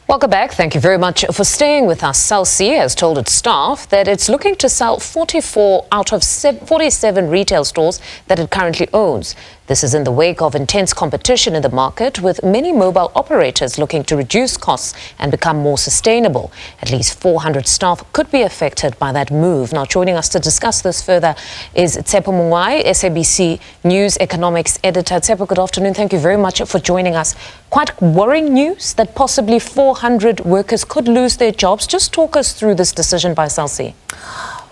Welcome back. Thank you very much for staying with us. SABC has told its staff that it's looking to sell 44 out of 47 retail stores that it currently owns. This is in the wake of intense competition in the market, with many mobile operators looking to reduce costs and become more sustainable. At least 400 staff could be affected by that move. Now, joining us to discuss this further is Tshepo Mongoai, SABC News Economics Editor. Tshepo, good afternoon. Thank you very much for joining us. Quite worrying news that possibly 400 workers could lose their jobs. Just talk us through this decision by SABC.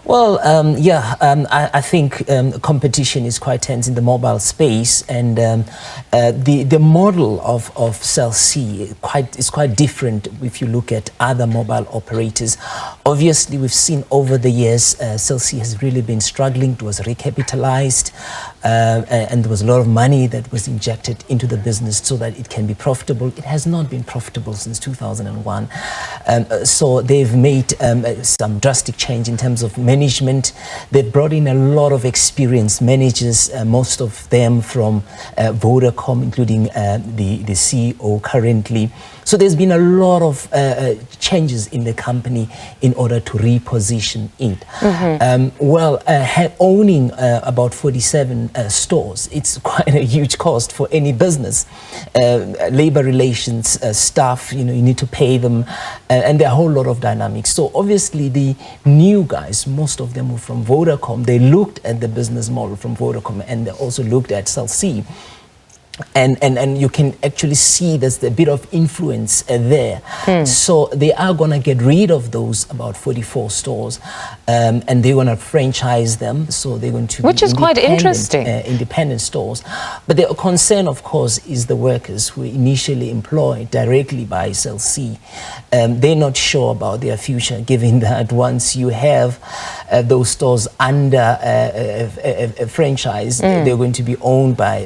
Well, I think competition is quite tense in the mobile space, and the model of SABC is quite different if you look at other mobile operators. Obviously, we've seen over the years SABC has really been struggling. It was recapitalized, and there was a lot of money that was injected into the business so that it can be profitable. It has not been profitable since 2001. So they've made some drastic change in terms of management. They've brought in a lot of experienced managers, most of them from Vodacom, including the CEO currently. So there's been a lot of changes in the company in order to reposition it. Owning about 47 stores, it's quite a huge cost for any business. Labor relations, staff, you need to pay them, and there are a whole lot of dynamics. So obviously the new guys, most of them were from Vodacom. They looked at the business model from Vodacom, and they also looked at SABC. And you can actually see there's a bit of influence there. So they are going to get rid of those about 44 stores, and they're going to franchise them. So they're going to Which is quite interesting. Independent stores. But the concern, of course, is the workers who were initially employed directly by SABC. They're not sure about their future, given that once you have those stores under a franchise, they're going to be owned by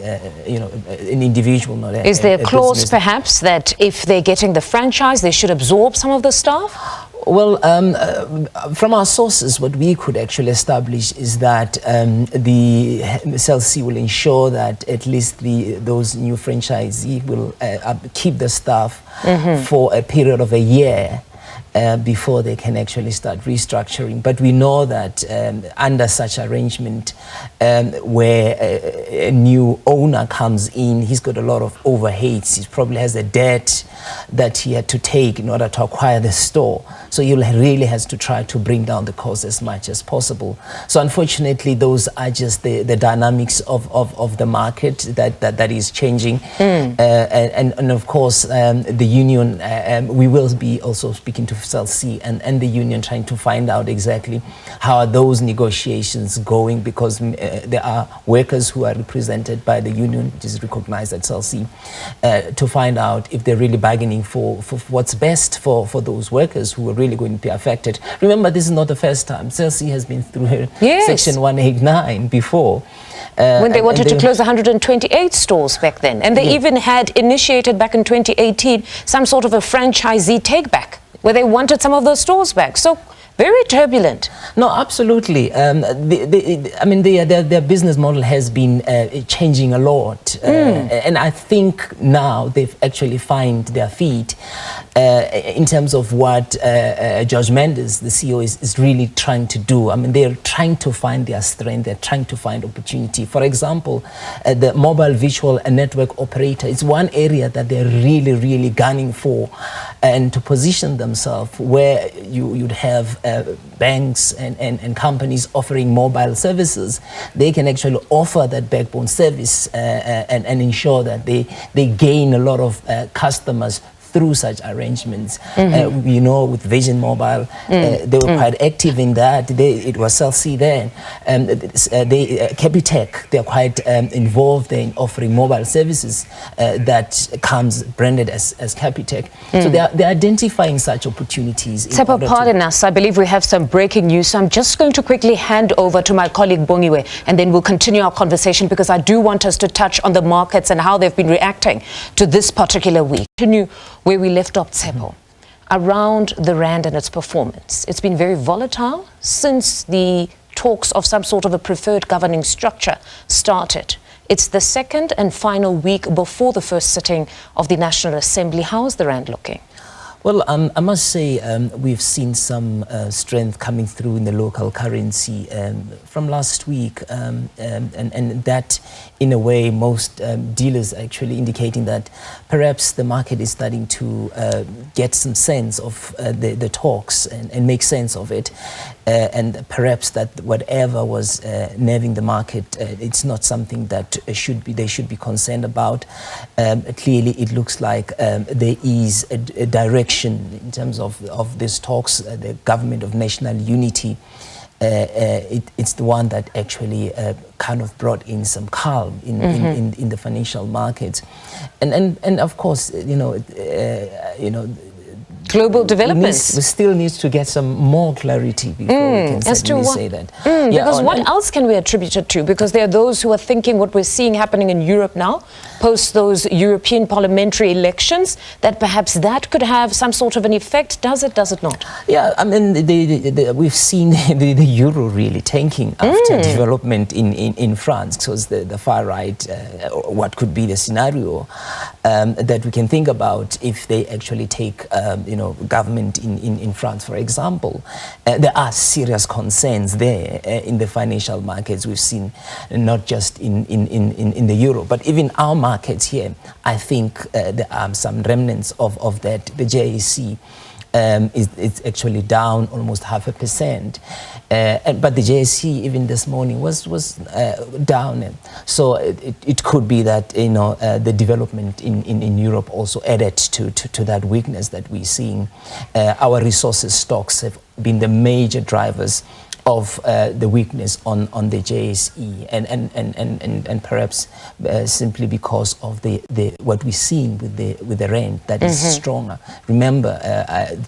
an individual, not a Is there a clause business. perhaps that if they're getting the franchise, they should absorb some of the staff? Well, from our sources, what we could actually establish is that the SABC will ensure that at least those new franchisees will keep the staff for a period of a year. Before they can actually start restructuring. But we know that under such arrangement, where a new owner comes in, he's got a lot of overheads. He probably has a debt that he had to take in order to acquire the store. So he really has to try to bring down the cost as much as possible. So unfortunately, those are just the dynamics of the market that is changing. And of course, the union, we will be also speaking to SABC and the union, trying to find out exactly how are those negotiations going, because there are workers who are represented by the union, which is recognized at SABC, to find out if they're really bargaining for what's best for those workers who are really going to be affected. Remember, this is not the first time. SABC has been through Section 189 before. When they wanted to close 128 stores back then. And they even had initiated back in 2018 some sort of a franchisee take-back, where they wanted some of those stores back. So very turbulent. No, absolutely. Their business model has been changing a lot. And I think now they've actually found their feet in terms of what George Mendes, the CEO, is really trying to do. I mean, they're trying to find their strength. They're trying to find opportunity. For example, the mobile virtual network operator is one area that they're really, really gunning for, and to position themselves where you'd have banks and companies offering mobile services. They can actually offer that backbone service and ensure that they gain a lot of customers through such arrangements. With Vision Mobile, they were quite active in that. It was SABC then. Capitec, they're quite involved in offering mobile services that comes branded as Capitec. So they're identifying such opportunities. Tshepo, pardon us. I believe we have some breaking news. So I'm just going to quickly hand over to my colleague Bongiwe, and then we'll continue our conversation, because I do want us to touch on the markets and how they've been reacting to this particular week. Continue where we left off, Tshepo, around the rand and its performance. It's been very volatile since the talks of some sort of a preferred governing structure started. It's the second and final week before the first sitting of the National Assembly. How is the rand looking? Well, I must say we've seen some strength coming through in the local currency from last week, and that, in a way, most dealers actually indicating that perhaps the market is starting to get some sense of the talks and make sense of it, and perhaps that whatever was nerving the market, it's not something that they should be concerned about. Clearly, it looks like there is a direction in terms of these talks. The government of national unity, it's the one that actually kind of brought in some calm in the financial markets, and of course, global developments. We still need to get some more clarity before we can certainly say that. Because what else can we attribute it to? Because there are those who are thinking what we're seeing happening in Europe now, post those European parliamentary elections, that perhaps that could have some sort of an effect. Does it not? Yeah, I mean, we've seen the euro really tanking after development in France. So it's the far right, what could be the scenario that we can think about if they actually take government in France, for example. There are serious concerns there in the financial markets. We've seen not just in the euro, but even our markets here. I think there are some remnants of that. The JSE it's actually down almost 0.5%, but the JSE even this morning was down. So it could be that the development in Europe also added to that weakness that we're seeing. Our resources stocks have been the major drivers of the weakness on the JSE, and perhaps simply because of the what we're seeing with the rand that is stronger. Remember,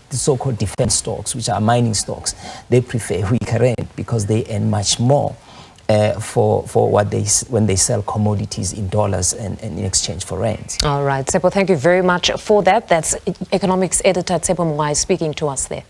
the so-called defense stocks, which are mining stocks, they prefer weaker rand because they earn much more for what when they sell commodities in dollars and in exchange for rand. All right, Tshepo, thank you very much for that. That's Economics Editor Tshepo Mongoai speaking to us there.